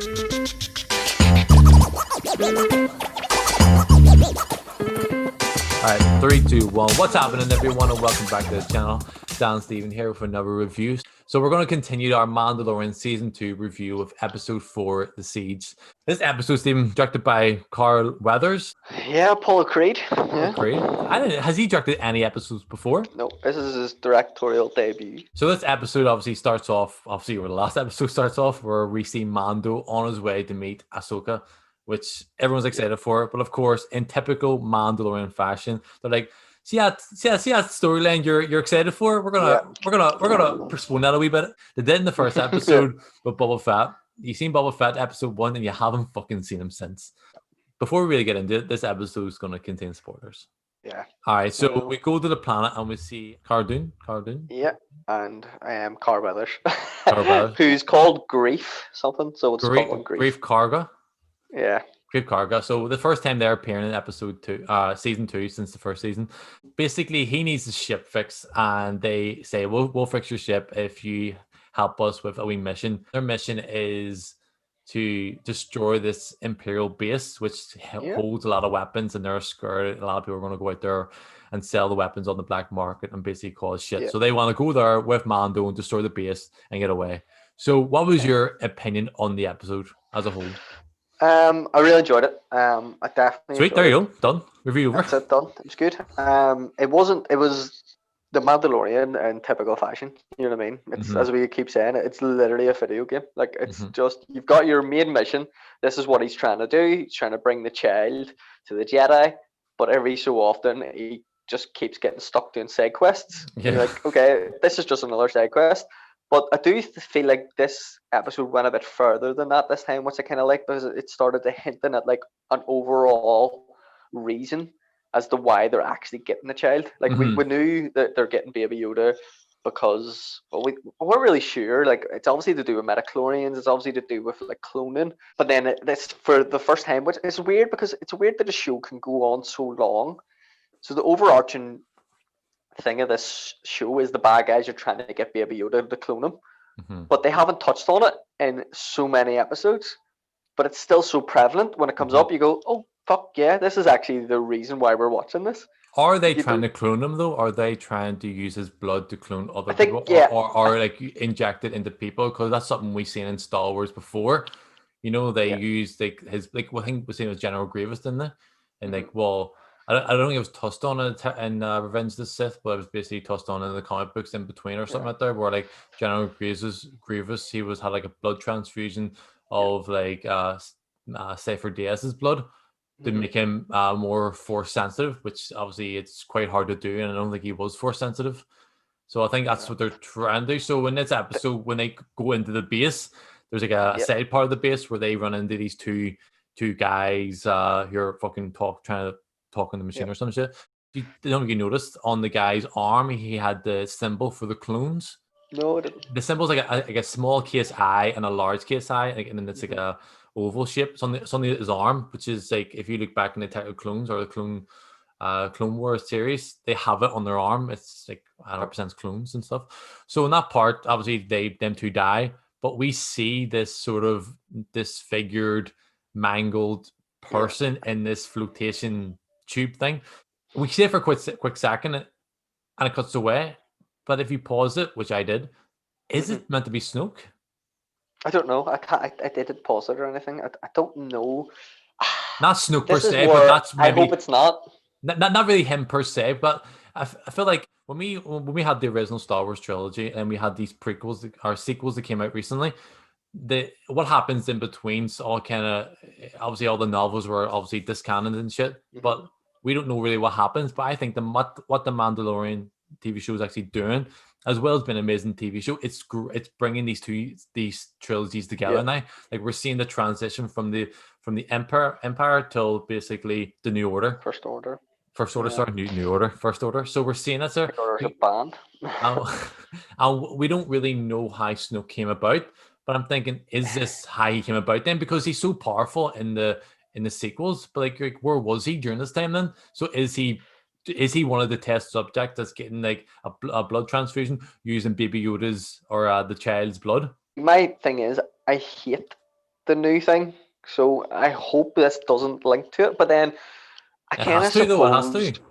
Alright, 3, 2, 1. What's happening, everyone, and welcome back to the channel. Dan Steven here with another review. So we're going to continue our Mandalorian Season 2 review of Episode 4, The Siege. This episode, Steven, directed by Carl Weathers. Yeah, Paul Creed. Great. Has he directed any episodes before? No, this is his directorial debut. So this episode obviously starts off, where the last episode starts off, where we see Mando on his way to meet Ahsoka, which everyone's excited for. But of course, in typical Mandalorian fashion, they're like, see that storyline you're excited for? We're gonna postpone that a wee bit. They did in the first episode with Boba Fett. You've seen Boba Fett episode 1 and you haven't fucking seen him since. Before we really get into it, this episode is going to contain spoilers. Yeah. All right, so we go to the planet and we see Cara Dune. Yeah, and Carl Weathers. Cara Weathers. Who's called Grief something, so it's called Grief. Grief Karga. Yeah. Grief Karga. So the first time they're appearing in episode 2, season 2, since the first season. Basically, he needs the ship fixed, and they say, we'll fix your ship if you help us with a wee mission. Their mission is to destroy this Imperial base, which holds a lot of weapons, and they're scared. A lot of people are going to go out there and sell the weapons on the black market and basically cause shit. So they want to go there with Mando and destroy the base and get away. So what was your opinion on the episode as a whole? I really enjoyed it. I definitely Sweet, there you go. Done. Review over. That's it, done. It was good. It was the Mandalorian in typical fashion. You know what I mean? It's as we keep saying, it's literally a video game. Like it's just, you've got your main mission. This is what he's trying to do. He's trying to bring the child to the Jedi, but every so often he just keeps getting stuck doing side quests. Yeah. You're like, okay, this is just another side quest. But I do feel like this episode went a bit further than that this time, which I kind of like, because it started to hinting at like an overall reason as to why they're actually getting the child. Like we knew that they're getting Baby Yoda because we weren't really sure. Like it's obviously to do with metachlorians, it's obviously to do with like cloning. But then this for the first time, which is weird because it's weird that a show can go on so long. So the overarching thing of this show is the bad guys are trying to get Baby Yoda to clone him, but they haven't touched on it in so many episodes. But it's still so prevalent when it comes up. You go, oh fuck yeah, this is actually the reason why we're watching this. Are they trying to clone him though? Are they trying to use his blood to clone other people? Yeah. Or like inject it into people? Because that's something we've seen in Star Wars before. You know, they used like his I think we're seeing with General Grievous, didn't they? And like, well, I don't think it was touched on in Revenge of the Sith, but it was basically touched on in the comic books in between or something like that, where like General Grievous, he had like a blood transfusion of like Cypher Diaz's blood to make him more force sensitive, which obviously it's quite hard to do, and I don't think he was force sensitive. So I think that's what they're trying to do. So in this episode, when they go into the base, there's like a side part of the base where they run into these two guys who are fucking trying to talk on the machine or some shit. I don't know if you noticed on the guy's arm, he had the symbol for the clones. No, I didn't. The symbol's like a small case I and a large case I, and then it's like a oval shape. It's on his arm, which is like, if you look back in the Attack of Clones or the Clone Wars series, they have it on their arm. It's like it represents clones and stuff. So in that part, obviously them two die, but we see this sort of disfigured, mangled person in this flotation tube thing. We see it for a quick second, and it cuts away. But if you pause it, which I did, is it meant to be Snoke? I don't know. I didn't pause it or anything. I don't know. Not Snoke per se, but that's maybe, I hope it's not. Not really him per se, but I feel like when we had the original Star Wars trilogy and we had these prequels or sequels that came out recently, what happens in between, so all kind of, obviously all the novels were obviously discounted and shit, but we don't know really what happens. But I think what the Mandalorian TV show is actually doing, as well as being an amazing TV show, it's bringing these trilogies together now. Like we're seeing the transition from the Empire till basically the New Order. First Order. Sorry, New Order. First Order. So we're seeing that, sir. First Order's a band. And we don't really know how Snoke came about, but I'm thinking, is this how he came about then? Because he's so powerful in the sequels, but like where was he during this time then? So is he one of the test subjects that's getting like a blood transfusion using Baby Yoda's or the child's blood? My thing is, I hate the new thing. So I hope this doesn't link to it. But then I It kind has of to, though. It has to. supposed,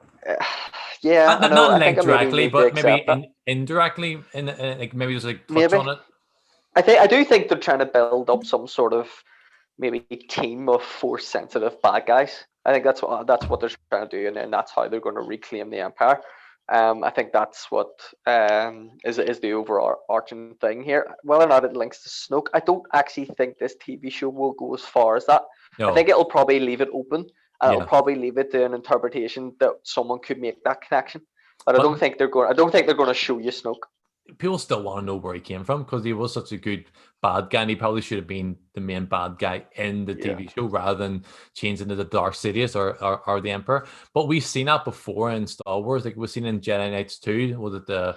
yeah, I know. Not I think linked I maybe directly, need to but maybe accept that. indirectly, like maybe just like touch Maybe on it. I do think they're trying to build up some sort of maybe team of force sensitive bad guys. I think that's what they're trying to do, and then that's how they're going to reclaim the empire. I think that's what is the overarching thing here. Whether or not it links to Snoke, I don't actually think this TV show will go as far as that. I think No, it'll probably leave it open, and it'll yeah, probably leave it to an interpretation that someone could make that connection. But I but don't think they're going. I don't think they're going to show you Snoke. people still want to know where he came from because he was such a good bad guy, and he probably should have been the main bad guy in the Yeah. TV show rather than changing to the Dark Sidious or the Emperor. But we've seen that before in Star Wars. Like we've seen in Jedi Knights 2, was it the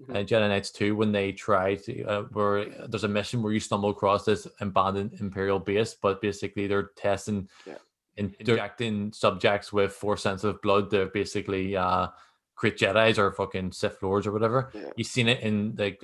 Mhm. Jedi Knights 2 when they try to where there's a mission where you stumble across this abandoned Imperial base, but basically they're testing Yeah. injecting subjects with force sensitive blood to basically create Jedi's or fucking Sith Lords or whatever. Yeah. You've seen it in like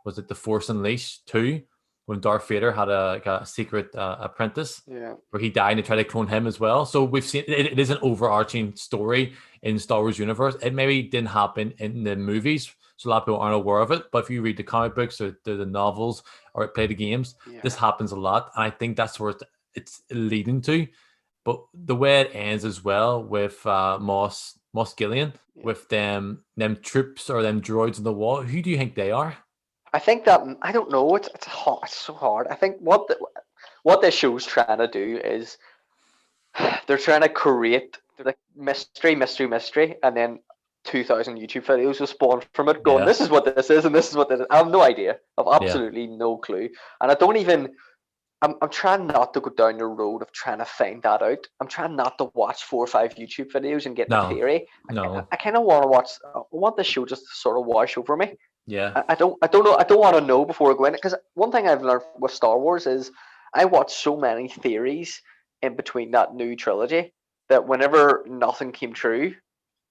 was it the Force Unleashed 2 when Darth Vader had a secret apprentice Yeah. where he died and they tried to clone him as well. So we've seen it is an overarching story in Star Wars universe. It maybe didn't happen in the movies, so a lot of people aren't aware of it. But if you read the comic books or the novels or play the games, this Yeah. happens a lot, and I think that's where it's leading to. But the way it ends as well with Moss Gillian Yeah. with them troops or them droids in the wall. Who do you think they are? I think that I don't know. It's hard. It's so hard. I think what this show's trying to do is they're trying to create the mystery, and then 2,000 YouTube videos will spawn from it, going, Yeah, "This is what this is, and this is what this is." I have no idea. I've yeah. absolutely no clue, and I don't even. I'm trying not to go down the road of trying to find that out. I'm trying not to watch 4 or 5 YouTube videos and get the No, theory. no. I kind of want to watch. I want the show just to sort of wash over me. Yeah, I don't know. I don't want to know before I go in it, because one thing I've learned with Star Wars is I watch so many theories in between that new trilogy that whenever nothing came true,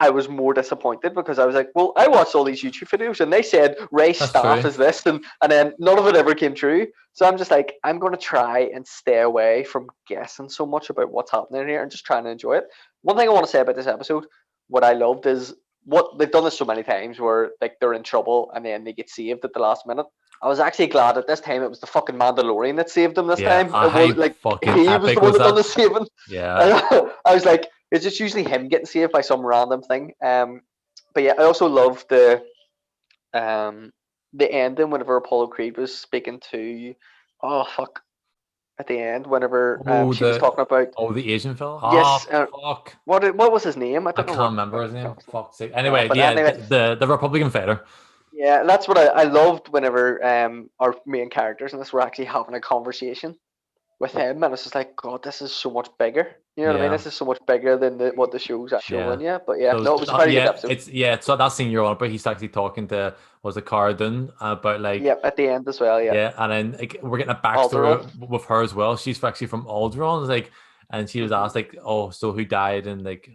I was more disappointed, because I was like, well, I watched all these YouTube videos and they said Ray's that's staff true. is this, and then none of it ever came true. So I'm just like, I'm going to try and stay away from guessing so much about what's happening here and just trying to enjoy it. One thing I want to say about this episode, what I loved is what they've done this so many times where like they're in trouble and then they get saved at the last minute. I was actually glad that this time it was the fucking Mandalorian that saved them this Yeah, time. It was how like fucking he was the epic one was that done the that? saving. Yeah, I was like, it's just usually him getting saved by some random thing. But yeah, I also love um the ending whenever Apollo Creed was speaking to, oh fuck, at the end whenever oh she was talking about, the Asian fella. yes, Fuck, what was his name? I I don't know can't what remember his the name. fuck's name. Fuck's sake. Anyway, But yeah, anyway, the Republican fighter. yeah, that's what I loved whenever our main characters in this were actually having a conversation with him, and it's just like, God, this is so much bigger. You know what I mean? Yeah, This is so much bigger than what the show's yeah. showing you. But yeah, Those, no, it was a very good yeah, episode. it's yeah. So that scene you're on, but he's actually talking to was it Cara Dune about like Yep, at the end as well. Yeah, yeah, and then like we're getting a Alderaan. backstory with her as well. She's actually from Alderaan, like, and she was Hmm. asked like, "Oh, so who died?" And like,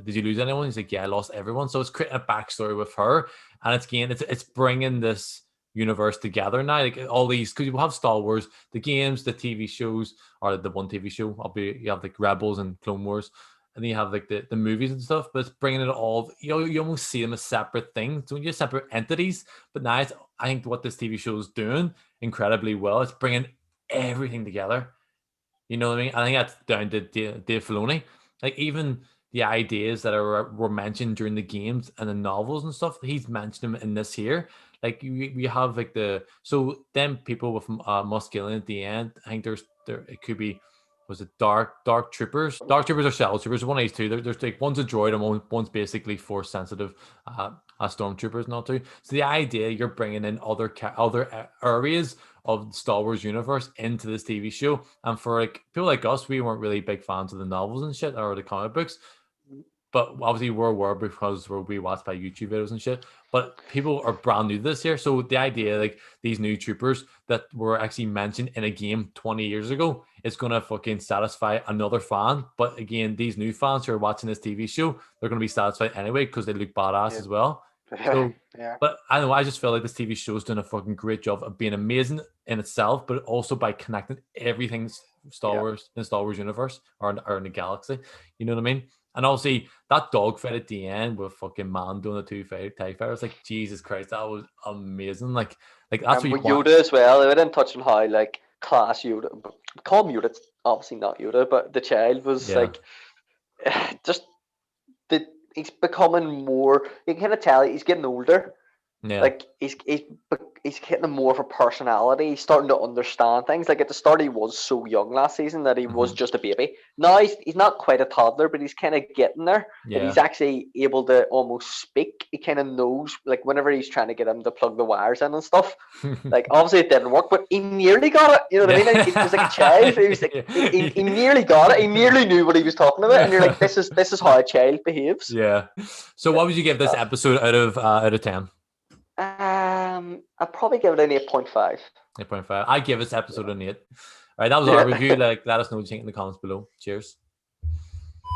did you lose anyone? He's like, "Yeah, I lost everyone." So it's creating a backstory with her, and it's bringing this universe together now. Like all these, because you have Star Wars, the games, the TV shows, or the one TV show. You have like Rebels and Clone Wars. And then you have like the movies and stuff, but it's bringing it all. You almost see them as separate things, so you're separate entities. But now I think what this TV show is doing incredibly well. It's bringing everything together. You know what I mean? I think that's down to Dave Filoni. Like even the ideas that were mentioned during the games and the novels and stuff, he's mentioned them in this here. Like we have like so then people with Muscillian at the end. I think there it could be was it dark troopers? Dark troopers or shell troopers? One of these two. There's like one's a droid and one's basically force sensitive. Stormtroopers, not too. So the idea you're bringing in other areas of the Star Wars universe into this TV show, and for like people like us, we weren't really big fans of the novels and shit or the comic books, but obviously we're aware because we watched by YouTube videos and shit. But people are brand new to this here, so the idea like these new troopers that were actually mentioned in a game 20 years ago is gonna fucking satisfy another fan. But again, these new fans who are watching this TV show, they're gonna be satisfied anyway because they look badass Yeah. as well. So, Yeah. but I don't know. I just feel like this TV show's doing a fucking great job of being amazing in itself, but also by connecting everything Star Yeah. Wars in the Star Wars universe or in the galaxy. You know what I mean? And obviously that dog fight at the end with fucking Mando and the two TIE fighters, like Jesus Christ, that was amazing. Like that's what And you with want. Yoda as well, they didn't touch on how like class Yoda, call him Yoda, it's obviously not Yoda, but the child was Yeah, like, just the he's becoming more. You can kind of tell he's getting older. yeah. Like he's getting a more of a personality. He's starting to understand things. Like at the start, he was so young last season that he was just a baby. Now he's not quite a toddler, but he's kind of getting there. That Yeah. he's actually able to almost speak. He kind of knows, like whenever he's trying to get him to plug the wires in and stuff. Like obviously it didn't work, but he nearly got it. You know what I mean? Like, he was like a child. He was like he nearly got it. He nearly knew what he was talking about, and you're like, this is how a child behaves. Yeah. So what would you give this episode out of 10? I'd probably give it an 8.5. 8.5. I give this episode an 8. All right, that was our review. Like, let us know what you think in the comments below. Cheers.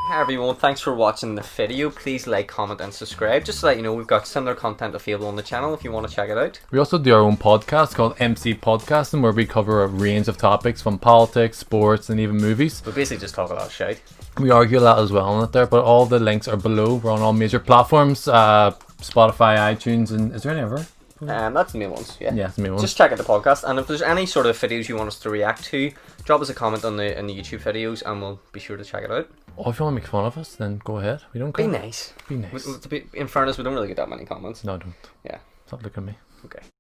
Hi everyone, thanks for watching the video. Please like, comment and subscribe. Just to let you know, we've got similar content available on the channel if you want to check it out. We also do our own podcast called MCPodcasting, where we cover a range of topics from politics, sports, and even movies. We basically just talk a lot of shit. We argue a lot as well on it there, but all the links are below. We're on all major platforms, Spotify, iTunes, and is there any other? And that's the main ones, yeah. Yeah, it's the main ones. Just check out the podcast, and if there's any sort of videos you want us to react to, drop us a comment on the YouTube videos, and we'll be sure to check it out. Or if you want to make fun of us, then go ahead. We don't care. Be nice. Be nice. In fairness, we don't really get that many comments. No, don't. Yeah. Stop looking at me. Okay.